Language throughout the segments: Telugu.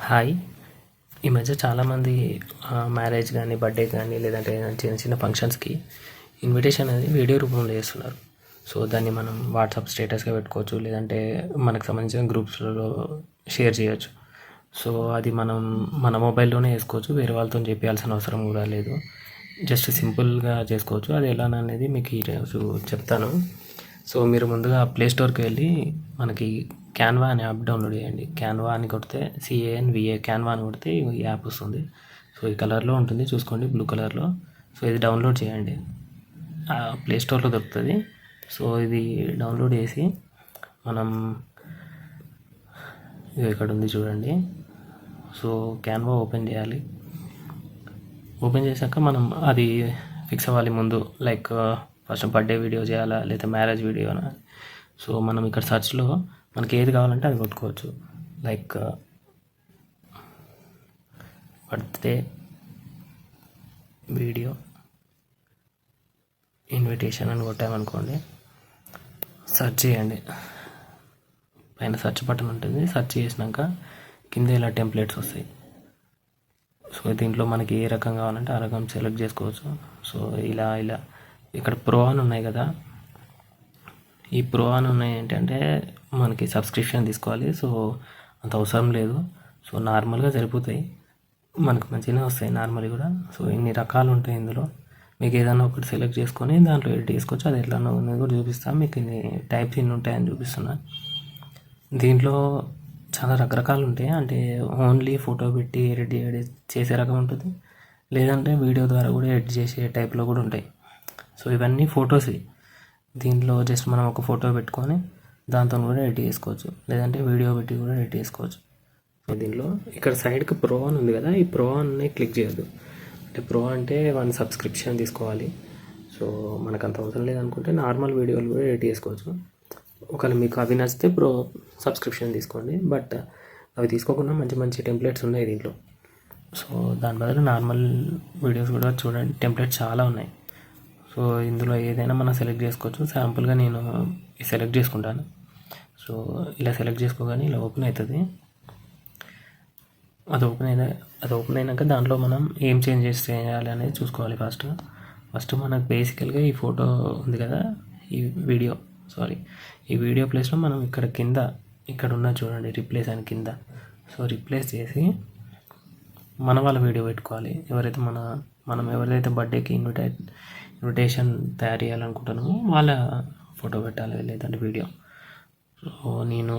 హాయ్. ఈ మధ్య చాలామంది మ్యారేజ్ కానీ, బర్త్డే కానీ, లేదంటే చిన్న చిన్న ఫంక్షన్స్కి ఇన్విటేషన్ అనేది వీడియో రూపంలో చేస్తున్నారు. సో దాన్ని మనం వాట్సాప్ స్టేటస్గా పెట్టుకోవచ్చు, లేదంటే మనకు సంబంధించిన గ్రూప్స్లలో షేర్ చేయొచ్చు. సో అది మనం మన మొబైల్లోనే వేసుకోవచ్చు, వేరే వాళ్ళతో చేయాల్సిన అవసరం కూడా లేదు. జస్ట్ సింపుల్గా చేసుకోవచ్చు. అది ఎలా అనేది మీకు ఈరోజు చెప్తాను. సో మీరు ముందుగా ప్లే స్టోర్కి వెళ్ళి మనకి క్యాన్వా అనే యాప్ డౌన్లోడ్ చేయండి. క్యాన్వా అని కొడితే CANVA క్యాన్వా అని కొడితే ఈ యాప్ వస్తుంది. సో ఈ కలర్లో ఉంటుంది, చూసుకోండి, బ్లూ కలర్లో. సో ఇది డౌన్లోడ్ చేయండి, ప్లే స్టోర్లో దొరుకుతుంది. సో ఇది డౌన్లోడ్ చేసి మనం ఇక్కడ ఉంది చూడండి. సో క్యాన్వా ఓపెన్ చేయాలి. ఓపెన్ చేశాక మనం అది ఫిక్స్ అవ్వాలి ముందు, లైక్ ఫస్ట్ బర్త్డే వీడియో చేయాలా లేదా మ్యారేజ్ వీడియోనా. సో మనం ఇక్కడ సర్చ్లో మనకి ఏది కావాలంటే అది కొట్టుకోవచ్చు. లైక్ బర్త్డే వీడియో ఇన్విటేషన్ అని కొట్టామనుకోండి, సెర్చ్ చేయండి. పైన సెర్చ్ బటన్ ఉంటుంది. సెర్చ్ చేసినాక కింద ఇలా టెంప్లెట్స్ వస్తాయి. సో దీంట్లో మనకి ఏ రకం కావాలంటే ఆ రకం సెలెక్ట్ చేసుకోవచ్చు. సో ఇలా ఇక్కడ ప్రో అని ఉన్నాయి కదా, ఈ ప్రో అని ఉన్నాయి ఏంటంటే మనకి సబ్స్క్రిప్షన్ తీసుకోవాలి. సో అంత అవసరం లేదు. సో నార్మల్గా సరిపోతాయి, మనకు మంచిగానే వస్తాయి నార్మల్ కూడా. సో ఇన్ని రకాలు ఉంటాయి ఇందులో. మీకు ఏదైనా ఒకటి సెలెక్ట్ చేసుకొని దాంట్లో ఎడిట్ చేసుకోవచ్చు. అది ఎట్లా ఉన్నది కూడా చూపిస్తాను మీకు. ఇన్ని టైప్స్ ఇన్ని ఉంటాయని చూపిస్తున్నా. దీంట్లో చాలా రకరకాలు ఉంటాయి. అంటే ఓన్లీ ఫోటో పెట్టి ఎడిట్ చేసే రకం ఉంటుంది, లేదంటే వీడియో ద్వారా కూడా ఎడిట్ చేసే టైప్లో కూడా ఉంటాయి. సో ఇవన్నీ ఫొటోస్. దీంట్లో జస్ట్ మనం ఒక ఫోటో పెట్టుకొని దాంతో కూడా ఎడిట్ చేసుకోవచ్చు, లేదంటే వీడియో పెట్టి కూడా ఎడిట్ చేసుకోవచ్చు. సో దీంట్లో ఇక్కడ సైడ్కి ప్రో అని ఉంది కదా, ఈ ప్రో అని క్లిక్ చేయొద్దు. అంటే ప్రో అంటే 1 సబ్స్క్రిప్షన్ తీసుకోవాలి. సో మనకు అంత అవసరం లేదనుకుంటే నార్మల్ వీడియోలు కూడా ఎడిట్ చేసుకోవచ్చు. ఒకవేళ మీకు అవి నచ్చితే ప్రో సబ్స్క్రిప్షన్ తీసుకోండి. బట్ అవి తీసుకోకుండా మంచి మంచి టెంప్లెట్స్ ఉన్నాయి దీంట్లో. సో దాని బదులు నార్మల్ వీడియోస్ కూడా చూడండి, టెంప్లెట్స్ చాలా ఉన్నాయి. సో ఇందులో ఏదైనా మనం సెలెక్ట్ చేసుకోవచ్చు. శాంపుల్గా నేను సెలెక్ట్ చేసుకుంటాను. సో ఇలా సెలెక్ట్ చేసుకోగానే ఇలా ఓపెన్ అవుతుంది. అది ఓపెన్ అయినాక దాంట్లో మనం ఏం చేంజెస్ చేయాలి అనేది చూసుకోవాలి. ఫస్ట్ మనకు బేసికల్గా ఈ ఫోటో ఉంది కదా, ఈ వీడియో ప్లేస్లో మనం ఇక్కడ ఉన్న చూడండి, రిప్లేస్ అని కింద. సో రిప్లేస్ చేసి మన వాళ్ళ వీడియో పెట్టుకోవాలి. మనం ఎవరైతే బర్త్డేకి ఇన్విటేషన్ తయారు చేయాలనుకుంటున్నామో వాళ్ళ ఫోటో పెట్టాలి, లేదంటే వీడియో. సో నేను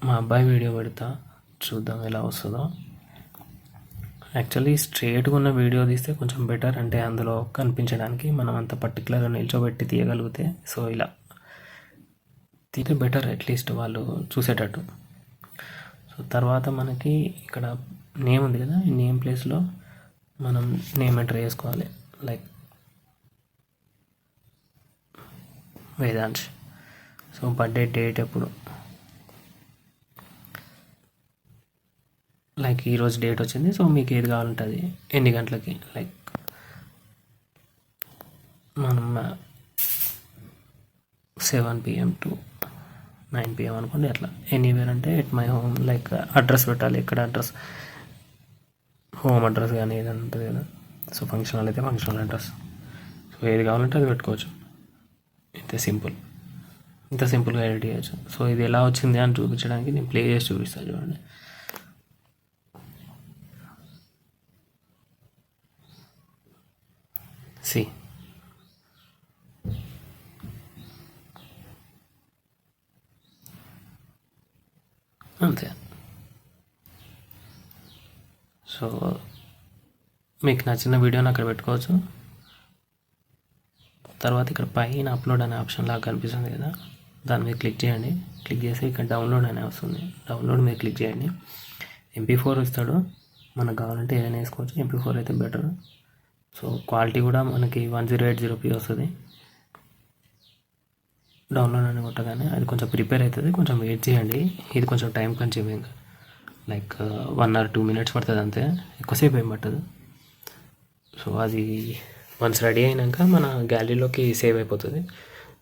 మా అబ్బాయి వీడియో పెడతా, చూద్దాం ఎలా వస్తుందో. యాక్చువల్లీ స్ట్రేట్గా ఉన్న వీడియో తీస్తే కొంచెం బెటర్, అంటే అందులో కనిపించడానికి మనం అంత పర్టికులర్గా నిల్చోబెట్టి తీయగలిగితే. సో ఇలా తీస్తే బెటర్, అట్లీస్ట్ వాళ్ళు చూసేటట్టు. సో తర్వాత మనకి ఇక్కడ నేమ్ ఉంది కదా, ఈ నేమ్ ప్లేస్లో మనం నేమ్ ఎంటర్ చేసుకోవాలి. Like Vedansh. So birthday date ఎప్పుడు, లైక్ ఈరోజు డేట్ వచ్చింది. సో మీకు ఏది కావాలంటే అది, ఎన్ని గంటలకి, లైక్ మనం 7 PM to 9 PM అనుకోండి. అట్లా ఎనీవేర్ అంటే at my home, like address పెట్టాలి. ఎక్కడ అడ్రస్, హోమ్ అడ్రస్ కానీ ఏదైనా ఉంటుంది కదా. సో ఫంక్షనల్ అయితే ఫంక్షనల్ అడ్రస్. సో ఏది కావాలంటే అది పెట్టుకోవచ్చు. ఇంత సింపుల్గా ఎడిట్ చేయొచ్చు. సో ఇది ఎలా వచ్చింది అని చూపించడానికి నేను ప్లే చేసి చూపిస్తాను చూడండి. అంతే. సో మీకు నచ్చిన వీడియోని అక్కడ పెట్టుకోవచ్చు. తర్వాత ఇక్కడ పైన అప్లోడ్ అనే ఆప్షన్ లాగా కనిపిస్తుంది కదా, దాని మీద క్లిక్ చేయండి. క్లిక్ చేసి ఇక్కడ డౌన్లోడ్ అనే వస్తుంది, డౌన్లోడ్ మీద క్లిక్ చేయండి. MP4 ఇస్తాడు, మనకు కావాలంటే ఏదైనా వేసుకోవచ్చు. MP4 అయితే బెటర్. సో క్వాలిటీ కూడా మనకి 1080p వస్తుంది. డౌన్లోడ్ అని కొట్టగానే అది కొంచెం ప్రిపేర్ అవుతుంది, కొంచెం వెయిట్ చేయండి. ఇది కొంచెం time consuming, like 1 or 2 minutes పడుతుంది అంతే, ఎక్కువసేపు ఏం పట్టదు. సో అది వన్స్ రెడీ అయినాక మన గ్యాలరీలోకి సేవ్ అయిపోతుంది.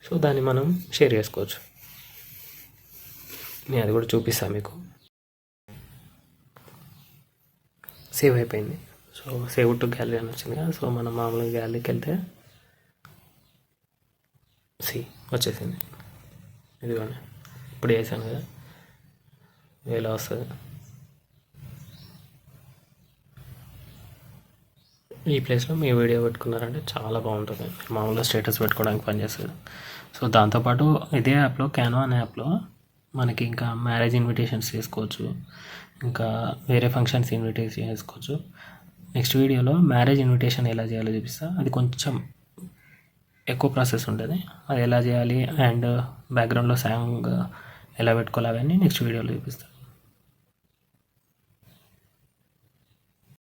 సో దాన్ని మనం షేర్ చేసుకోవచ్చు. నేను అది కూడా చూపిస్తాను మీకు. సేవ్ అయిపోయింది. సో సేవ్ టు గ్యాలరీ అని వచ్చింది కదా. సో మనం మామూలుగా గ్యాలరీకి వెళ్తే వచ్చేసింది. ఇదిగోండి ఇప్పుడు వేసాను కదా, ఇలా వస్తుంది. ఈ ప్లేస్లో మీ వీడియో పెట్టుకున్నారంటే చాలా బాగుంటుంది. మామూలుగా స్టేటస్ పెట్టుకోవడానికి పనిచేస్తుంది. సో దాంతోపాటు ఇదే యాప్లో, క్యాన్వా అనే యాప్లో మనకి ఇంకా మ్యారేజ్ ఇన్విటేషన్స్ చేసుకోవచ్చు, ఇంకా వేరే ఫంక్షన్స్ ఇన్విటేషన్ చేసుకోవచ్చు. నెక్స్ట్ వీడియోలో మ్యారేజ్ ఇన్విటేషన్ ఎలా చేయాలో చూపిస్తా. అది కొంచెం ఎక్కువ ప్రాసెస్ ఉంటుంది. అది ఎలా చేయాలి అండ్ బ్యాక్గ్రౌండ్లో సాంగ్ ఎలా పెట్టుకోవాలి అవన్నీ నెక్స్ట్ వీడియోలో చూపిస్తాను.